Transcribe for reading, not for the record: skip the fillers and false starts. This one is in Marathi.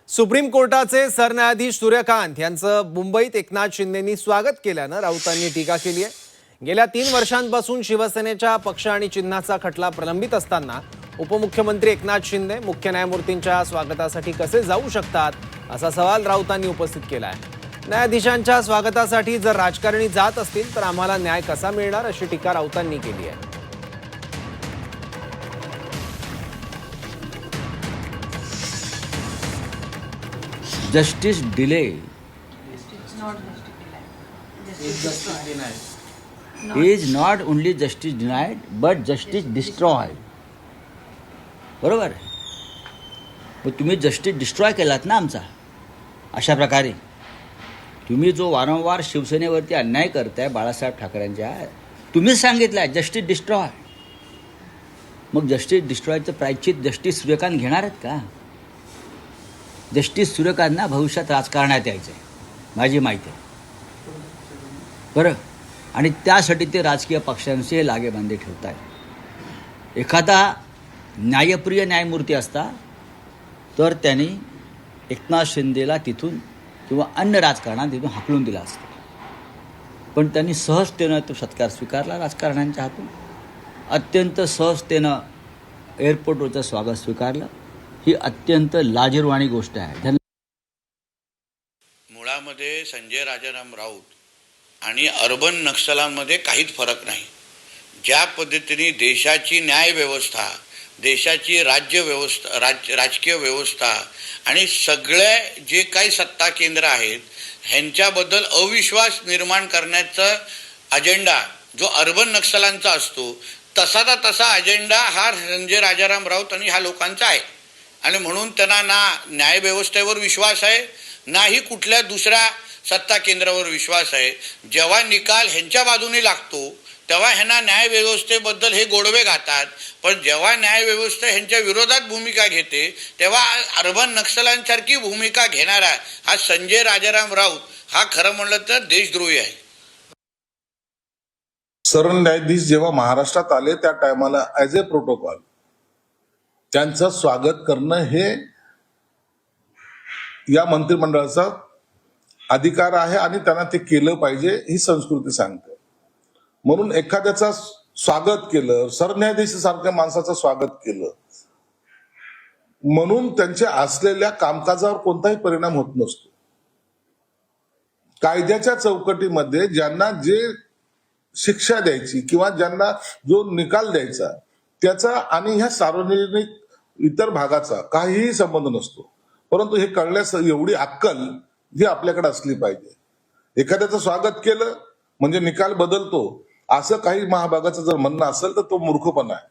सुप्रीम कोर्टाचे सरन्यायाधीश सूर्यकांत यांचं मुंबईत एकनाथ शिंदेंनी स्वागत केल्यानं राऊतांनी टीका केली आहे। गेल्या 3 वर्षांपासून शिवसेनेच्या पक्ष आणि चिन्हाचा खटला प्रलंबित असताना उपमुख्यमंत्री एकनाथ शिंदे मुख्य न्यायमूर्तींच्या स्वागतासाठी कसे जाऊ शकतात असा सवाल राऊतांनी उपस्थित केला आहे। न्यायाधीशांच्या स्वागतासाठी जर राजकारणी जात असतील तर आम्हाला न्याय कसा मिळणार अशी टीका राऊतांनी केली आहे। Justice delay is not only justice denied but justice destroyed. बरोबर आहे। मग तुम्ही जस्टिस डिस्ट्रॉय केलात ना आमचा। अशा प्रकारे तुम्ही जो वारंवार शिवसेनेवरती अन्याय करताय बाळासाहेब ठाकरेंच्या, तुम्हीच सांगितलं जस्टिस डिस्ट्रॉय। मग जस्टिस डिस्ट्रॉयचं प्रायश्चित जस्टिस सूर्यकांत घेणार आहेत का? जस्टिस सूर्यकांतना भविष्यात राजकारणात यायचं आहे, माझी माहिती आहे बरं। आणि त्यासाठी ते राजकीय पक्षांचे लागेबांधे ठेवत आहेत। एखादा न्यायप्रिय न्यायमूर्ती असता तर त्यांनी एकनाथ शिंदेला तिथून किंवा अन्य राजकारणात तिथून हाकलून दिला असतं, पण त्यांनी सहजतेनं तो सत्कार स्वीकारला राजकारण्यांच्या हातून। अत्यंत सहजतेनं एअरपोर्टवरचं स्वागत स्वीकारलं। ही अत्यंत लाजिरवाणी गोष्ट आहे। मुळामध्ये संजय राजाराम राऊत आणि अर्बन नक्षलांमध्ये काहीच फरक नाही। ज्या पद्धतीने देशाची न्याय व्यवस्था, देशाची राज्य व्यवस्था, राजकीय व्यवस्था आणि सगळे जे काही सत्ता केंद्र आहेत ह्यांच्याबद्दल अविश्वास निर्माण करण्याचा अजेंडा जो अर्बन नक्षलांचा असतो, तसा अजेंडा हा संजय राजाराम राऊत आणि ह्या लोकांचा आहे। आणि म्हणून त्यांना ना न्यायव्यवस्थेवर विश्वास आहे, नाही कुठल्या दुसऱ्या सत्ता केंद्रावर विश्वास आहे। जेव्हा निकाल ह्यांच्या बाजूने लागतो तेव्हा ह्यांना न्यायव्यवस्थेबद्दल हे गोडवे घातात, पण जेव्हा न्यायव्यवस्था ह्यांच्या विरोधात भूमिका घेते तेव्हा अर्बन नक्षलांसारखी भूमिका घेणारा हा संजय राजाराम राऊत हा खरं म्हणलं तर देशद्रोही आहे। सरन्यायाधीश जेव्हा महाराष्ट्रात आले त्या टायमाला ॲज ए प्रोटोकॉल त्यांचं स्वागत करणं हे या मंत्रिमंडळाचा अधिकार आहे आणि त्यांना ते केलं पाहिजे ही संस्कृती सांगते। म्हणून एखाद्याचा स्वागत केलं, सरन्यायाधीशासारख्या माणसाचं स्वागत केलं म्हणून त्यांच्या असलेल्या कामकाजावर कोणताही परिणाम होत नसतो। कायद्याच्या चौकटीमध्ये ज्यांना जे शिक्षा द्यायची किंवा ज्यांना जो निकाल द्यायचा त्याचा आणि ह्या सार्वजनिक इतर भागाचा काहीही संबंध नसतो, परंतु हे कळण्यास एवढी अक्कल ही आपल्याकडे असली पाहिजे। एखाद्याचं स्वागत केलं म्हणजे निकाल बदलतो असं काही महाभागाचं जर म्हणणं असेल तर तो मूर्खपणा आहे।